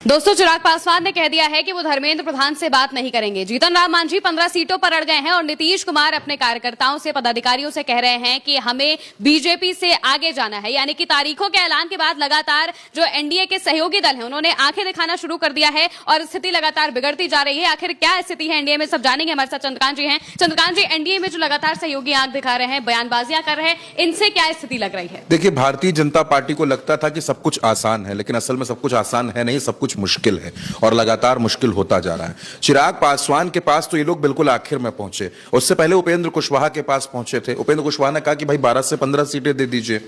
दोस्तों, चिराग पासवान ने कह दिया है कि वो धर्मेंद्र प्रधान से बात नहीं करेंगे। जीतन राम मांझी 15 सीटों पर अड़ गए हैं और नीतीश कुमार अपने कार्यकर्ताओं से, पदाधिकारियों से कह रहे हैं कि हमें बीजेपी से आगे जाना है। यानी कि तारीखों के ऐलान के बाद लगातार जो एनडीए के सहयोगी दल हैं उन्होंने आंखें दिखाना शुरू कर दिया है और स्थिति लगातार बिगड़ती जा रही है। आखिर क्या स्थिति है एनडीए में, सब जानेंगे। हमारे साथ चंद्रकांत जी हैं। चंद्रकांत जी, एनडीए में जो लगातार सहयोगी आंख दिखा रहे हैं, बयानबाजियां कर रहे हैं, इनसे क्या स्थिति लग रही है? देखिए, भारतीय जनता पार्टी को लगता था कि सब कुछ आसान है, लेकिन असल में सब कुछ आसान है नहीं, सब कुछ मुश्किल है और लगातार मुश्किल होता जा रहा है। चिराग पासवान के पास तो ये लोग बिल्कुल आखिर में पहुंचे। उससे पहले उपेंद्र कुशवाहा के पास पहुंचे थे। उपेंद्र कुशवाहा ने कहा कि भाई 12 से 15 सीटें दे दीजिए।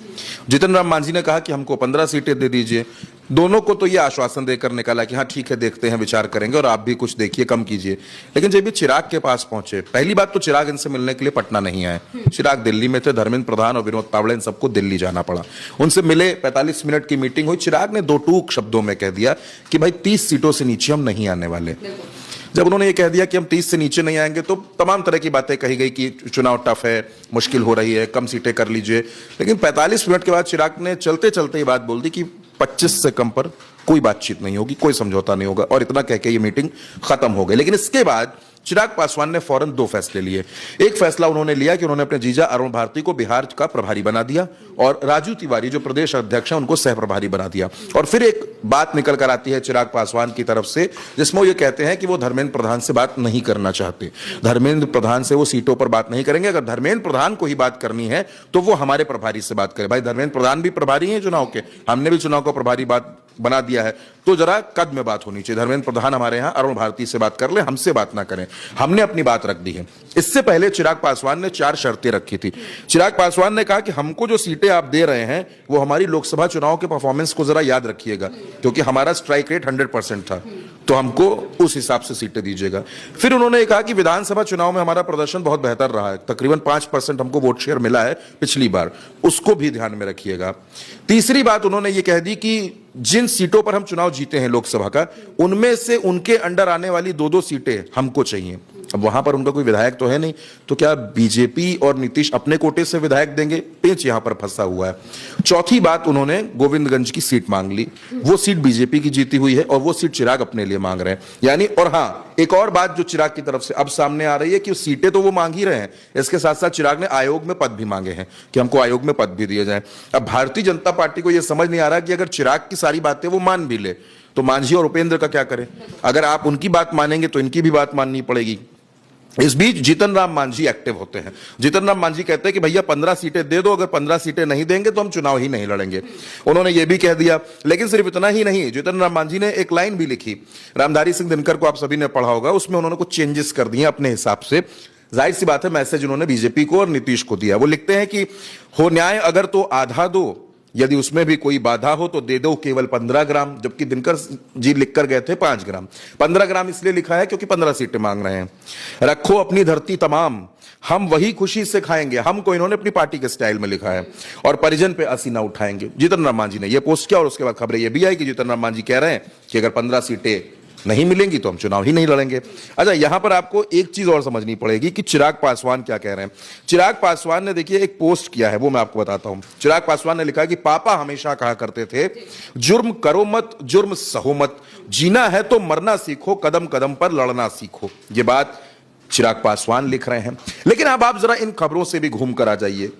जीतन राम मांझी ने कहा कि हमको 15 सीटें दे दीजिए। दोनों को तो ये आश्वासन देकर निकाला कि हाँ ठीक है, देखते हैं, विचार करेंगे और आप भी कुछ देखिए, कम कीजिए। लेकिन जब भी चिराग के पास पहुंचे, पहली बात तो चिराग इनसे मिलने के लिए पटना नहीं आए। चिराग दिल्ली में थे। धर्मेंद्र प्रधान और विनोद तावड़े इन सबको दिल्ली जाना पड़ा। उनसे मिले, 45 मिनट की मीटिंग हुई। चिराग ने दो टूक शब्दों में कह दिया कि भाई 30 सीटों से नीचे हम नहीं आने वाले। जब उन्होंने ये कह दिया कि हम 30 से नीचे नहीं आएंगे तो तमाम तरह की बातें कही गई कि चुनाव टफ है, मुश्किल हो रही है, कम सीटें कर लीजिए। लेकिन 45 मिनट के बाद चिराग ने चलते चलते ये बात बोल दी कि 25 से कम पर कोई बातचीत नहीं होगी, कोई समझौता नहीं होगा, और इतना कह के ये मीटिंग खत्म हो गई। लेकिन इसके बाद चिराग पासवान ने फौरन दो फैसले लिए। एक फैसला उन्होंने लिया कि उन्होंने अपने जीजा अरुण भारती को बिहार का प्रभारी बना दिया और राजू तिवारी जो प्रदेश अध्यक्ष हैं उनको सह प्रभारी बना दिया। और फिर एक बात निकल कर आती है चिराग पासवान की तरफ से, जिसमें वो ये कहते हैं कि वो धर्मेंद्र प्रधान से बात नहीं करना चाहते। धर्मेंद्र प्रधान से वो सीटों पर बात नहीं करेंगे। अगर धर्मेंद्र प्रधान को ही बात करनी है तो वो हमारे प्रभारी से बात करे। भाई, धर्मेंद्र प्रधान भी प्रभारी हैं चुनाव के, हमने भी चुनाव का प्रभारी बात बना दिया है, तो जरा कद में बात होनी चाहिए। धर्मेंद्र प्रधान हमारे यहां अरुण भारती से बात कर ले, हमसे बात ना करें। हमने अपनी बात रख दी है। इससे पहले चिराग पासवान ने 4 शर्तें रखी थी। चिराग पासवान ने कहा कि हमको जो सीटें आप दे रहे हैं वो हमारी लोकसभा चुनाव के परफॉर्मेंस को जरा याद रखिएगा, क्योंकि हमारा स्ट्राइक रेट 100% था, तो हमको उस हिसाब से सीटें दीजिएगा। फिर उन्होंने कहा कि विधानसभा चुनाव में हमारा प्रदर्शन बहुत बेहतर रहा है, तकरीबन 5% हमको वोट शेयर मिला है पिछली बार, उसको भी ध्यान में रखिएगा। तीसरी बात उन्होंने ये कह दी कि जिन सीटों पर हम चुनाव जीते हैं लोकसभा का, उनमें से उनके अंडर आने वाली 2-2 सीटें हमको चाहिए। अब वहां पर उनका कोई विधायक तो है नहीं, तो क्या बीजेपी और नीतीश अपने कोटे से विधायक देंगे? पेंच यहां पर फंसा हुआ है। चौथी बात, उन्होंने गोविंदगंज की सीट मांग ली। वो सीट बीजेपी की जीती हुई है और वो सीट चिराग अपने लिए मांग रहे हैं। यानी, और हाँ, एक और बात जो चिराग की तरफ से अब सामने आ रही है कि सीटें तो वो मांग ही रहे हैं, इसके साथ साथ चिराग ने आयोग में पद भी मांगे हैं कि हमको आयोग में पद भी दिए जाए। अब भारतीय जनता पार्टी को यह समझ नहीं आ रहा कि अगर चिराग की सारी बातें वो मान भी ले तो मांझी और उपेंद्र का क्या करें? अगर आप उनकी बात मानेंगे तो इनकी भी बात माननी पड़ेगी। इस बीच जीतन राम मांझी एक्टिव होते हैं। जीतन राम मांझी कहते हैं कि भैया 15 सीटें दे दो, अगर 15 सीटें नहीं देंगे तो हम चुनाव ही नहीं लड़ेंगे। उन्होंने ये भी कह दिया। लेकिन सिर्फ इतना ही नहीं, जीतन राम मांझी ने एक लाइन भी लिखी, रामधारी सिंह दिनकर को आप सभी ने पढ़ा होगा, उसमें उन्होंने कुछ चेंजेस कर दिए अपने हिसाब से। जाहिर सी बात है, मैसेज उन्होंने बीजेपी को और नीतीश को दिया। वो लिखते हैं कि हो न्याय अगर तो आधा दो, यदि उसमें भी कोई बाधा हो तो दे दो केवल 15 ग्राम, जबकि दिनकर जी लिखकर गए थे 5 ग्राम। 15 ग्राम इसलिए लिखा है क्योंकि 15 सीटें मांग रहे हैं। रखो अपनी धरती तमाम, हम वही खुशी से खाएंगे, हमको इन्होंने अपनी पार्टी के स्टाइल में लिखा है, और परिजन पे असीना उठाएंगे। जीतन राम मांझी ने यह पोस्ट किया और उसके बाद खबरें यह भी आई कि जीतन राम मांझी कह रहे हैं कि अगर 15 सीटें नहीं मिलेंगी तो हम चुनाव ही नहीं लड़ेंगे। अच्छा, यहां पर आपको एक चीज और समझनी पड़ेगी कि चिराग पासवान क्या कह रहे हैं। चिराग पासवान ने देखिए एक पोस्ट किया है, वो मैं आपको बताता हूं। चिराग पासवान ने लिखा कि पापा हमेशा कहा करते थे, जुर्म करो मत, जुर्म सहो मत, जीना है तो मरना सीखो, कदम कदम पर लड़ना सीखो। ये बात चिराग पासवान लिख रहे हैं। लेकिन अब आप जरा इन खबरों से भी घूम कर आ जाइए।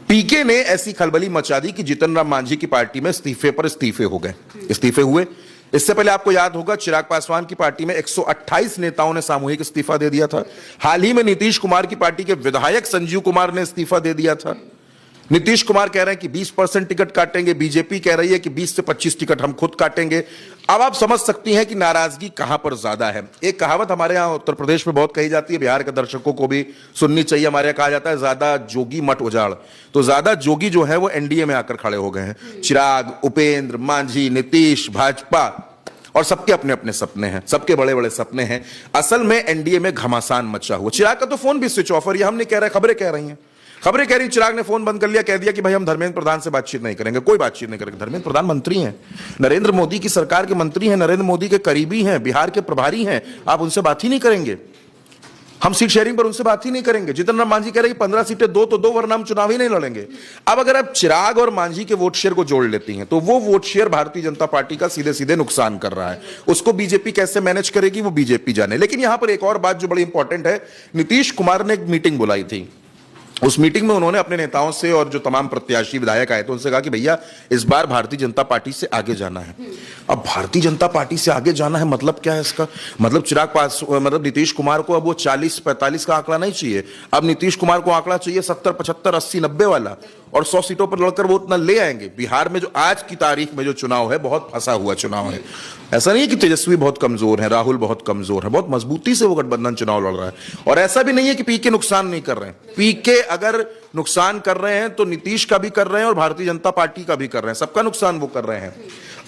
पीके ने ऐसी खलबली मचा दी कि जीतन राम मांझी की पार्टी में इस्तीफे पर इस्तीफे हो गए, इस्तीफे हुए। इससे पहले आपको याद होगा चिराग पासवान की पार्टी में 128 नेताओं ने सामूहिक इस्तीफा दे दिया था। हाल ही में नीतीश कुमार की पार्टी के विधायक संजीव कुमार ने इस्तीफा दे दिया था। नीतीश कुमार कह रहे हैं कि 20% टिकट काटेंगे, बीजेपी कह रही है कि 20 से 25 टिकट हम खुद काटेंगे। अब आप समझ सकती हैं कि नाराजगी कहां पर ज्यादा है। एक कहावत हमारे यहां उत्तर प्रदेश में बहुत कही जाती है, बिहार के दर्शकों को भी सुननी चाहिए। हमारे यहां कहा जाता है, ज्यादा जोगी मठ उजाड़। तो ज्यादा जोगी जो है वो एनडीए में आकर खड़े हो गए हैं। चिराग, उपेंद्र, मांझी, नीतीश, भाजपा, और सबके अपने अपने सपने हैं, सबके बड़े बड़े सपने हैं। असल में एनडीए में घमासान मचा हुआ। चिराग का तो फोन भी स्विच ऑफ है, ये हम नहीं कह रहे, खबरें कह रही हैं। खबरें कह रही चिराग ने फोन बंद कर लिया, कह दिया कि भाई हम धर्मेंद्र प्रधान से बातचीत नहीं करेंगे, कोई बातचीत नहीं करेंगे। धर्मेंद्र प्रधान मंत्री हैं, नरेंद्र मोदी की सरकार के मंत्री हैं, नरेंद्र मोदी के करीबी हैं, बिहार के प्रभारी हैं, आप उनसे बात ही नहीं करेंगे? हम सीट शेयरिंग पर उनसे बात ही नहीं करेंगे। जीतन राम मांझी कह रहे हैं कि 15 सीटें दो तो दो, वरना हम चुनाव ही नहीं लड़ेंगे। अब अगर आप चिराग और मांझी के वोट शेयर को जोड़ लेती हैं तो वो vote share Bharatiya Janata party का सीधे सीधे नुकसान कर रहा है। उसको बीजेपी कैसे मैनेज करेगी वो बीजेपी जाने। लेकिन यहां पर एक और बात जो बड़ी इंपॉर्टेंट है, नीतीश कुमार ने एक मीटिंग बुलाई थी। उस मीटिंग में उन्होंने अपने नेताओं से और जो तमाम प्रत्याशी विधायक आए थे उनसे कहा कि भैया इस बार भारतीय जनता पार्टी से आगे जाना है। अब भारतीय जनता पार्टी से आगे जाना है मतलब क्या है इसका? मतलब चिराग पासवान, मतलब नीतीश कुमार को अब वो 40-45 का आंकड़ा नहीं चाहिए। अब नीतीश कुमार को आंकड़ा चाहिए 70, 75, 80, 90 वाला, और 100 सीटों पर लड़कर वो उतना ले आएंगे। बिहार में जो आज की तारीख में जो चुनाव है बहुत फंसा हुआ चुनाव है। ऐसा नहीं है कि तेजस्वी बहुत कमजोर है, राहुल बहुत कमजोर है, बहुत मजबूती से वो गठबंधन चुनाव लड़ रहा है। और ऐसा भी नहीं है कि पीके नुकसान नहीं कर रहे हैं। पीके अगर नुकसान कर रहे हैं तो नीतीश का भी कर रहे हैं और भारतीय जनता पार्टी का भी कर रहे हैं, सबका नुकसान वो कर रहे हैं।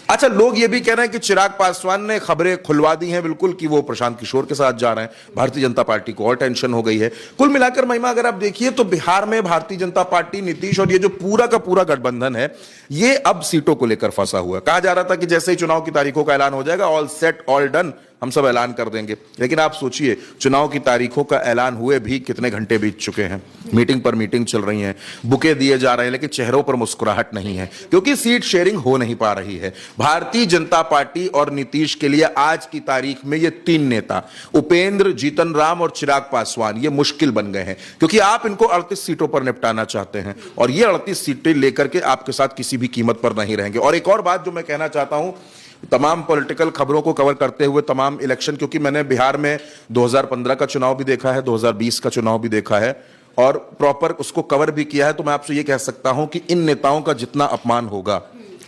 अच्छा, लोग ये भी कह रहे हैं कि चिराग पासवान ने खबरें खुलवा दी हैं बिल्कुल कि वो प्रशांत किशोर के साथ जा रहे हैं। भारतीय जनता पार्टी को और टेंशन हो गई है। कुल मिलाकर महिमा अगर आप देखिए तो बिहार में भारतीय जनता पार्टी, नीतीश और ये जो पूरा का पूरा गठबंधन है ये अब सीटों को लेकर फंसा हुआ है। कहा जा रहा था कि जैसे ही चुनाव की तारीखों का ऐलान हो जाएगा, ऑल सेट ऑल डन, हम सब ऐलान कर देंगे। लेकिन आप सोचिए, चुनाव की तारीखों का ऐलान हुए भी कितने घंटे बीत चुके हैं, मीटिंग पर मीटिंग चल रही है, बुके दिए जा रहे हैं, लेकिन चेहरों पर मुस्कुराहट नहीं है क्योंकि सीट शेयरिंग हो नहीं पा रही है। भारतीय जनता पार्टी और नीतीश के लिए आज की तारीख में ये 3 नेता, उपेंद्र, जीतन राम और चिराग पासवान, ये मुश्किल बन गए हैं क्योंकि आप इनको 38 सीटों पर निपटाना चाहते हैं और ये 38 सीटें लेकर के आपके साथ किसी भी कीमत पर नहीं रहेंगे। और एक और बात जो मैं कहना चाहता हूं, तमाम पॉलिटिकल खबरों को कवर करते हुए तमाम इलेक्शन, क्योंकि मैंने बिहार में 2015 का चुनाव भी देखा है, 2020 का चुनाव भी देखा है और प्रॉपर उसको कवर भी किया है, तो मैं आपसे ये कह सकता हूं कि इन नेताओं का जितना अपमान होगा,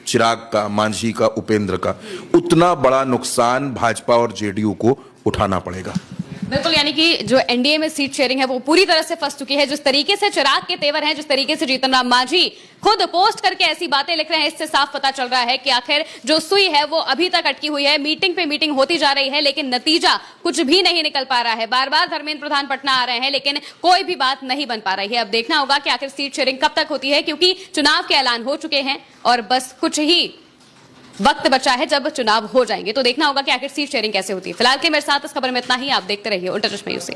चिराग का, मांझी का, उपेंद्र का, उतना बड़ा नुकसान भाजपा और जेडीयू को उठाना पड़ेगा। बिल्कुल, यानी कि जो एनडीए में सीट शेयरिंग है वो पूरी तरह से फंस चुकी है। जिस तरीके से चिराग के तेवर हैं, जिस तरीके से जीतन राम मांझी खुद पोस्ट करके ऐसी बातें लिख रहे हैं, इससे साफ पता चल रहा है कि आखिर जो सुई है वो अभी तक अटकी हुई है। मीटिंग पे मीटिंग होती जा रही है लेकिन नतीजा कुछ भी नहीं निकल पा रहा है। बार बार धर्मेंद्र प्रधान पटना आ रहे हैं लेकिन कोई भी बात नहीं बन पा रही है। अब देखना होगा कि आखिर सीट शेयरिंग कब तक होती है, क्योंकि चुनाव के ऐलान हो चुके हैं और बस कुछ ही वक्त बचा है जब चुनाव हो जाएंगे। तो देखना होगा कि आखिर सीट शेयरिंग कैसे होती है। फिलहाल के मेरे साथ इस खबर में इतना ही। आप देखते रहिए उल्टा चश्मा न्यूज़।